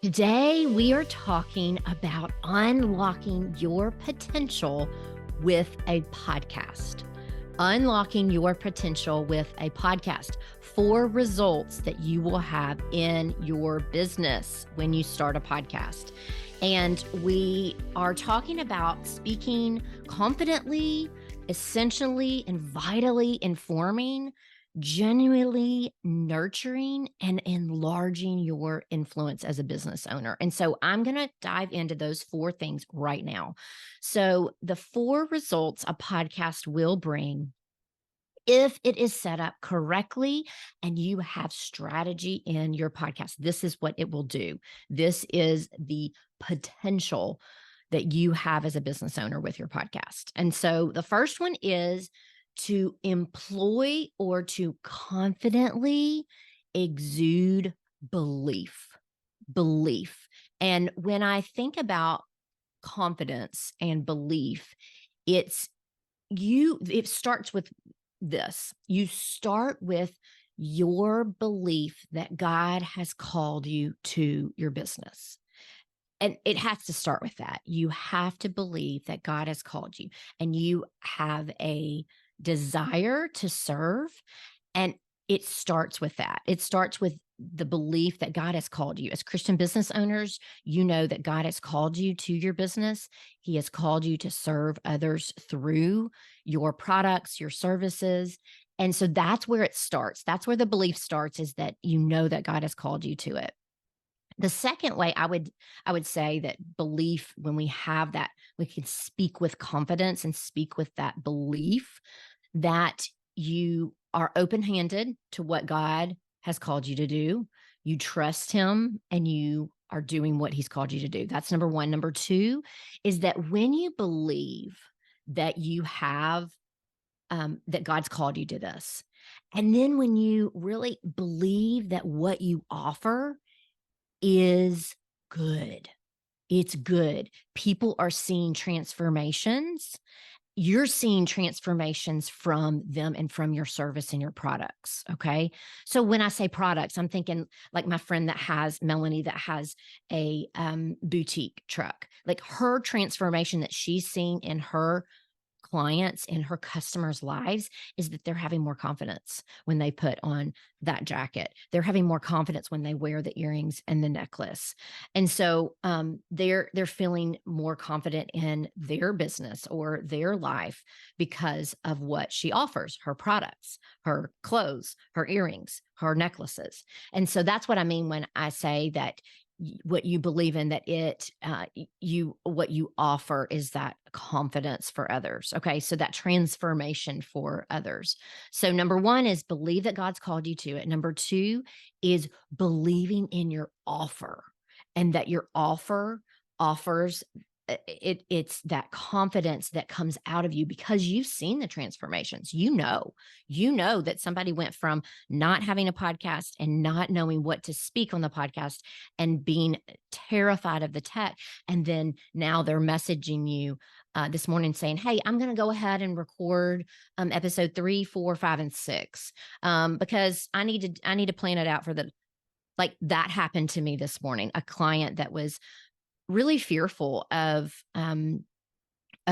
Today, we are talking about unlocking your potential with a podcast. Unlocking your potential with a podcast. 4 results that you will have in your business when you start a podcast. And we are talking about speaking confidently, essentially, and vitally informing, genuinely nurturing, and enlarging your influence as a business owner. And so I'm going to dive into those 4 things right now. So, the 4 results a podcast will bring if it is set up correctly and you have strategy in your podcast. This is what it will do. This is the potential that you have as a business owner with your podcast. And so the first one is to employ or to confidently exude belief. Belief. And when I think about confidence and belief, it's it starts with this. You start with your belief that God has called you to your business. And it has to start with that. You have to believe that God has called you and you have a desire to serve. And it starts with that. It starts with the belief that God has called you. As Christian business owners, you know that God has called you to your business. He has called you to serve others through your products, your services. And so that's where it starts. That's where the belief starts, is that you know that God has called you to it. The second way I would say that belief, when we have that, we can speak with confidence and speak with that belief that you are open-handed to what God has called you to do. You trust him and you are doing what he's called you to do. That's number 1. Number 2 is that when you believe that you have that God's called you to this, and then when you really believe that what you offer is good. It's good. People are seeing transformations. You're seeing transformations from them and from your service and your products. Okay. So when I say products, I'm thinking like my friend Melanie, that has a boutique truck. Like, her transformation that she's seen in her clients, in her customers' lives, is that they're having more confidence when they put on that jacket. They're having more confidence when they wear the earrings and the necklace. And so they're feeling more confident in their business or their life because of what she offers, her products, her clothes, her earrings, her necklaces. And so that's what I mean when I say that what you believe in, that what you offer is that confidence for others. Okay. So that transformation for others. So number 1 is believe that God's called you to it. Number 2 is believing in your offer, and that your offer offers it's that confidence that comes out of you because you've seen the transformations. You know that somebody went from not having a podcast and not knowing what to speak on the podcast and being terrified of the tech, and then now they're messaging you this morning saying, hey, I'm going to go ahead and record episode 3, 4, 5, and 6 because I need to plan it out for the, like, that happened to me this morning. A client that was really fearful of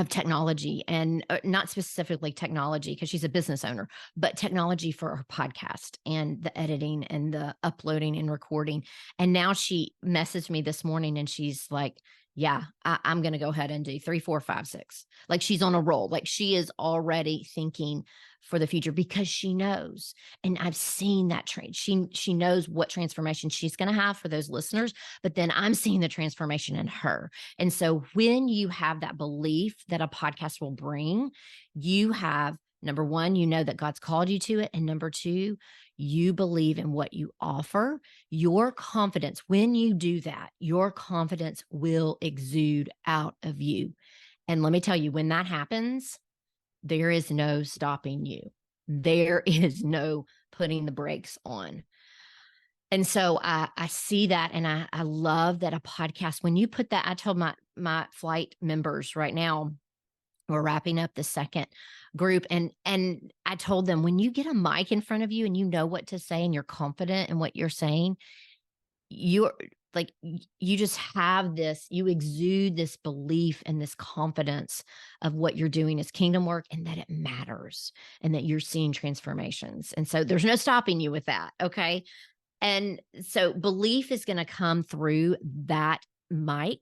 technology, and not specifically technology because she's a business owner, but technology for her podcast and the editing and the uploading and recording. And now she messaged me this morning and she's like, yeah, I'm going to go ahead and do 3, 4, 5, 6. Like, she's on a roll. Like, she is already thinking for the future because she knows. And I've seen that trade. She knows what transformation she's going to have for those listeners, but then I'm seeing the transformation in her. And so when you have that belief that a podcast will bring, you have, number 1, you know that God's called you to it. And number 2, you believe in what you offer. Your confidence, when you do that, your confidence will exude out of you. And let me tell you, when that happens, there is no stopping you. There is no putting the brakes on. And so I see that, and I love that a podcast, when you put that, I told my flight members right now, we're wrapping up the second group, and I told them, when you get a mic in front of you and you know what to say and you're confident in what you're saying, you're like you just have this, you exude this belief and this confidence of what you're doing is kingdom work and that it matters and that you're seeing transformations. And so there's no stopping you with that. Okay. And so belief is going to come through that mic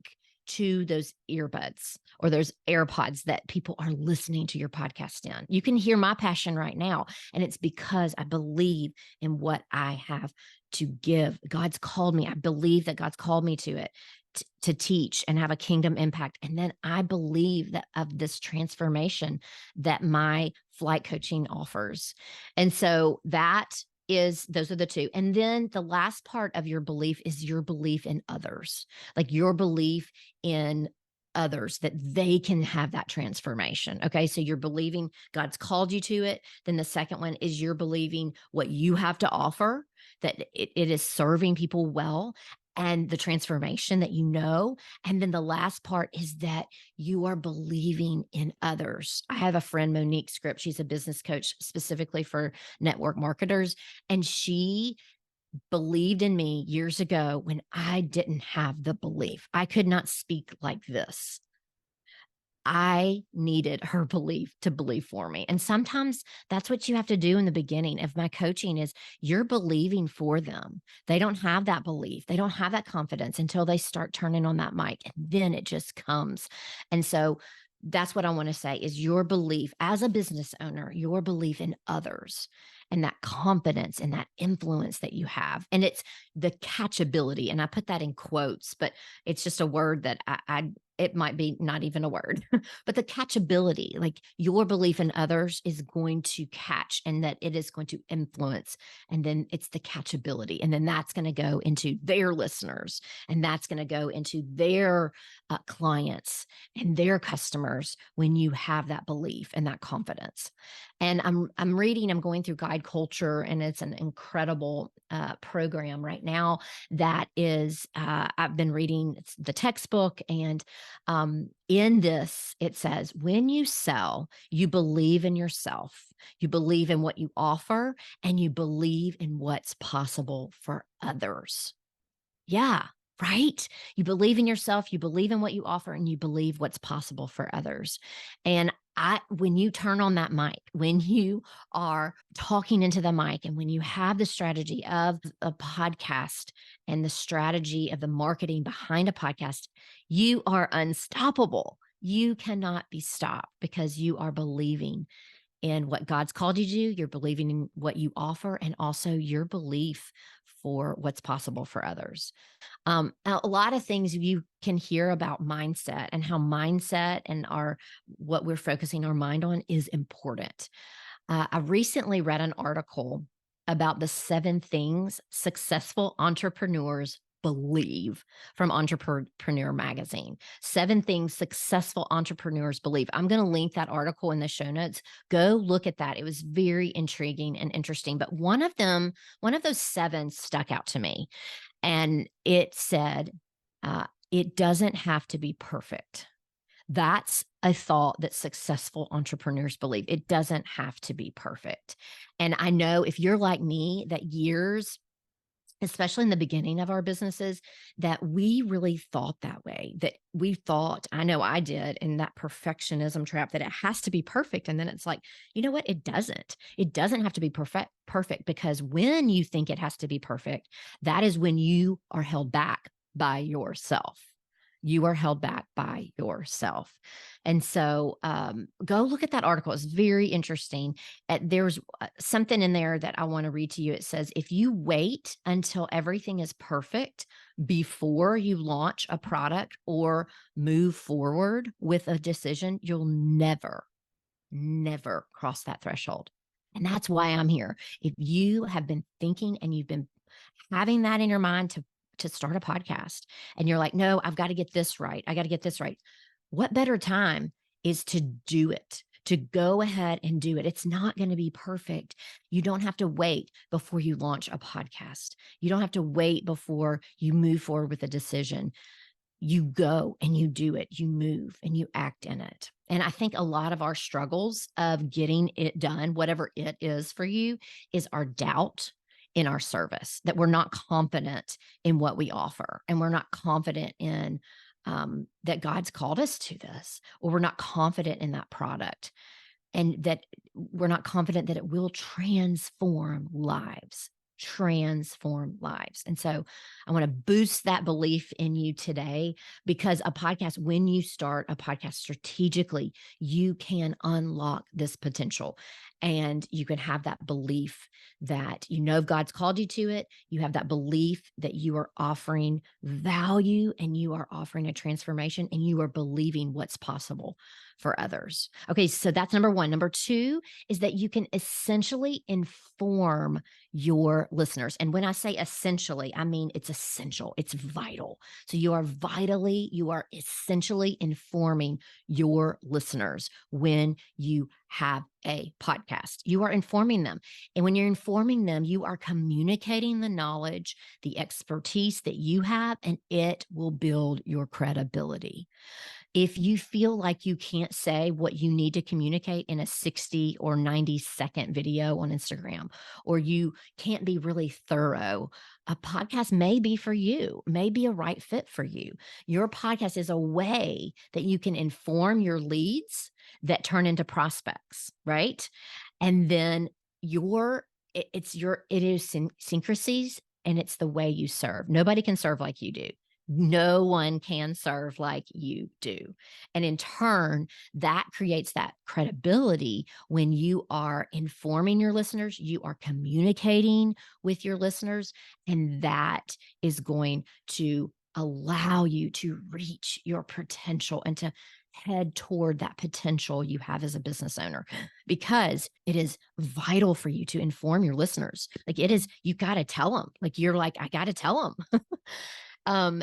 to those earbuds or those AirPods that people are listening to your podcast in. You can hear my passion right now. And it's because I believe in what I have to give. God's called me. I believe that God's called me to it to teach and have a kingdom impact. And then I believe that of this transformation that my flight coaching offers. And so those are the two. And then the last part of your belief is your belief in others, like your belief in others that they can have that transformation. Okay. So you're believing God's called you to it. Then the second one is you're believing what you have to offer, that it is serving people well and the transformation that you know. And then the last part is that you are believing in others. I have a friend, Monique Script. She's a business coach specifically for network marketers. And she believed in me years ago when I didn't have the belief. I could not speak like this. I needed her belief to believe for me. And sometimes that's what you have to do in the beginning of my coaching is you're believing for them. They don't have that belief. They don't have that confidence until they start turning on that mic and then it just comes. And so that's what I want to say is your belief as a business owner, your belief in others and that confidence and that influence that you have. And it's the catchability. And I put that in quotes, but it's just a word that it might be not even a word, but the catchability, like your belief in others is going to catch and that it is going to influence. And then it's the catchability. And then that's going to go into their listeners and that's going to go into their clients and their customers when you have that belief and that confidence. And I'm going through Guide Culture, and it's an incredible program right now that is, I've been reading the textbook, and in this, it says, when you sell, you believe in yourself, you believe in what you offer, and you believe in what's possible for others. Yeah, right. You believe in yourself, you believe in what you offer, and you believe what's possible for others. And when you turn on that mic, when you are talking into the mic, and when you have the strategy of a podcast and the strategy of the marketing behind a podcast, you are unstoppable. You cannot be stopped because you are believing in what God's called you to do. You're believing in what you offer and also your belief for what's possible for others. A lot of things you can hear about mindset and how mindset and what we're focusing our mind on is important. I recently read an article about the 7 things successful entrepreneurs believe from Entrepreneur Magazine. 7 things successful entrepreneurs believe. I'm going to link that article in the show notes. Go look at that. It was very intriguing and interesting. But one of those 7 stuck out to me. And it said, it doesn't have to be perfect. That's a thought that successful entrepreneurs believe. It doesn't have to be perfect. And I know if you're like me, that years, especially in the beginning of our businesses, that we really thought that way, that we thought, I know I did, in that perfectionism trap, that it has to be perfect. And then it's like, you know what? It doesn't. It doesn't have to be perfect, because when you think it has to be perfect, that is when you are held back by yourself. You are held back by yourself. And so go look at that article. It's very interesting. There's something in there that I want to read to you. It says, if you wait until everything is perfect before you launch a product or move forward with a decision, you'll never cross that threshold. And that's why I'm here. If you have been thinking and you've been having that in your mind to start a podcast, and you're like, no, I've got to get this right. I got to get this right. What better time is to do it, to go ahead and do it. It's not going to be perfect. You don't have to wait before you launch a podcast. You don't have to wait before you move forward with a decision. You go and you do it. You move and you act in it. And I think a lot of our struggles of getting it done, whatever it is for you, is our doubt. in our service, that we're not confident in what we offer, and we're not confident in that God's called us to this, or we're not confident in that product, and that we're not confident that it will transform lives. Transform lives. And so I want to boost that belief in you today, because a podcast, when you start a podcast strategically, you can unlock this potential, and you can have that belief that you know God's called you to it. You have that belief that you are offering value, and you are offering a transformation, and you are believing what's possible for others. Okay, so that's number one. Number two is that you can essentially inform your listeners. And when I say essentially, I mean it's essential, it's vital. So you are essentially informing your listeners when you have a podcast. You are informing them. And when you're informing them, you are communicating the knowledge, the expertise that you have, and it will build your credibility. If you feel like you can't say what you need to communicate in a 60 or 90-second video on Instagram, or you can't be really thorough, a podcast may be for you, may be a right fit for you. Your podcast is a way that you can inform your leads that turn into prospects, right? And then it's your idiosyncrasies, and it's the way you serve. Nobody can serve like you do. No one can serve like you do. And in turn, that creates that credibility when you are informing your listeners, you are communicating with your listeners, and that is going to allow you to reach your potential and to head toward that potential you have as a business owner, because it is vital for you to inform your listeners. Like it is, you got to tell them. Like you're like, I got to tell them.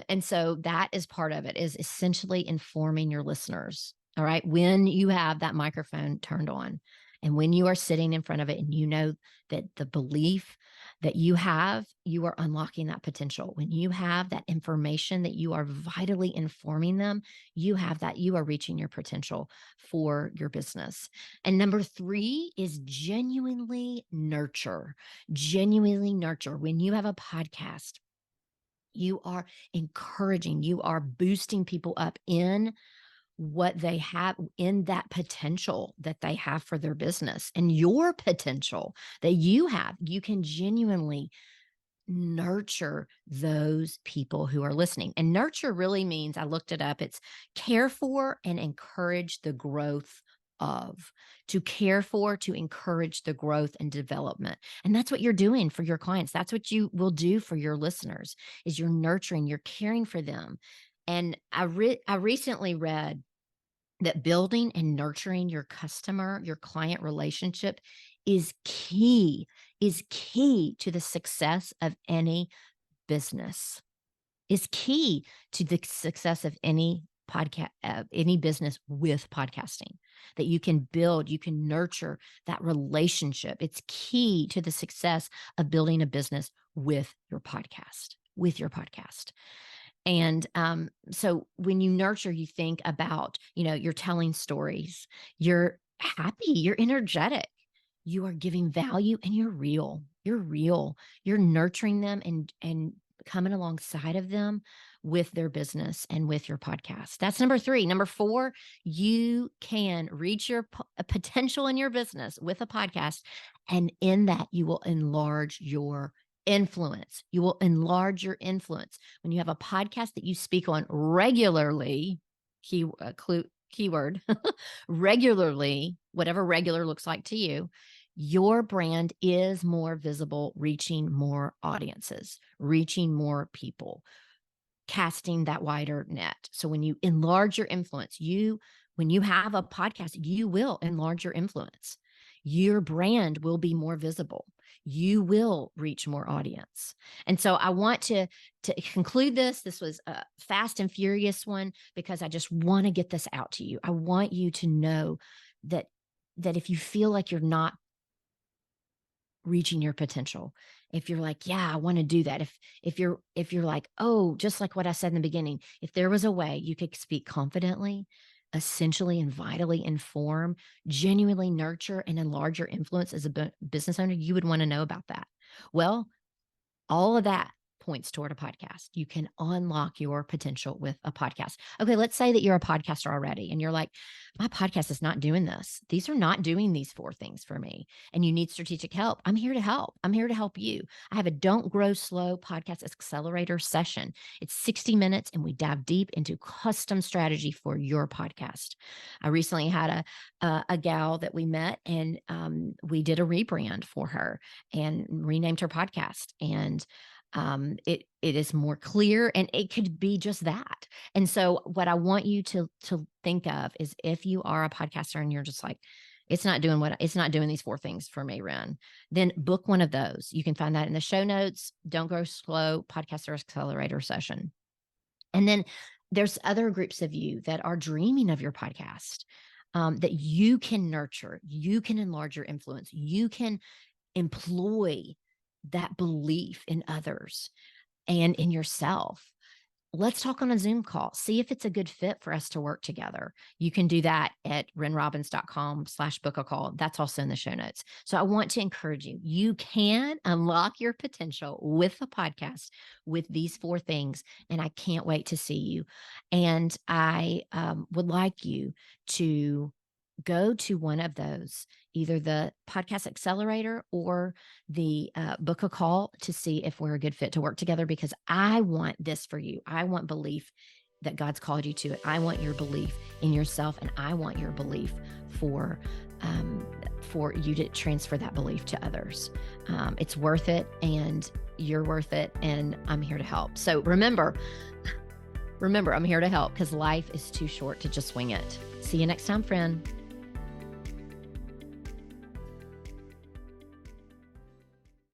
And so that is part of it, is essentially informing your listeners. All right. When you have that microphone turned on, and when you are sitting in front of it, and you know that the belief that you have, you are unlocking that potential. When you have that information that you are vitally informing them, you have that, you are reaching your potential for your business. And number three is genuinely nurture. Genuinely nurture. When you have a podcast, you are encouraging, you are boosting people up in what they have, in that potential that they have for their business, and your potential that you have. You can genuinely nurture those people who are listening. And nurture really means, I looked it up, it's care for and encourage the growth of, to care for, to encourage the growth and development. And that's what you're doing for your clients. That's what you will do for your listeners, is you're nurturing, you're caring for them. And I recently read that building and nurturing your client relationship is key to the success of any business, is key to the success of any podcast, any business with podcasting, that you can build, you can nurture that relationship. It's key to the success of building a business with your podcast, And so when you nurture, you think about, you're telling stories, you're happy, you're energetic, you are giving value, and you're real. You're nurturing them and coming alongside of them with their business and with your podcast. That's number three. Number four, you can reach your potential in your business with a podcast. And in that, you will enlarge your influence. You will enlarge your influence. When you have a podcast that you speak on regularly, keyword, regularly, whatever regular looks like to you, your brand is more visible, reaching more audiences, reaching more people, casting that wider net. So when you enlarge your influence, when you have a podcast, you will enlarge your influence. Your brand will be more visible. You will reach more audience. And so I want to conclude this. This was a fast and furious one, because I just want to get this out to you. I want you to know that if you feel like you're not reaching your potential, if you're like, yeah, I want to do that, if you're like, oh, just like what I said in the beginning, if there was a way you could speak confidently, essentially and vitally inform, genuinely nurture, and enlarge your influence as a business owner, you would want to know about that. Well, All of that points toward a podcast. You can unlock your potential with a podcast. Okay, let's say that you're a podcaster already and you're like, my podcast is not doing this. These are not doing these 4 things for me. And you need strategic help. I'm here to help. I'm here to help you. I have a Don't Grow Slow podcast accelerator session. It's 60 minutes and we dive deep into custom strategy for your podcast. I recently had a gal that we met and we did a rebrand for her and renamed her podcast. And it is more clear and it could be just that. And so what I want you to think of is if you are a podcaster and you're just like, it's not doing these 4 things for me, Ren, then book one of those. You can find that in the show notes. Don't Grow Slow Podcaster Accelerator session. And then there's other groups of you that are dreaming of your podcast that you can nurture. You can enlarge your influence. You can employ that belief in others and in yourself. Let's talk on a Zoom call. See if it's a good fit for us to work together. You can do that at renrobbins.com/book a call. That's also in the show notes. So I want to encourage you. You can unlock your potential with a podcast with these 4 things. And I can't wait to see you. And I would like you to go to one of those, either the podcast accelerator or the book a call to see if we're a good fit to work together, because I want this for you. I want belief that God's called you to it. I want your belief in yourself, and I want your belief for you to transfer that belief to others. It's worth it, and you're worth it, and I'm here to help. So remember, I'm here to help because life is too short to just wing it. See you next time, friend.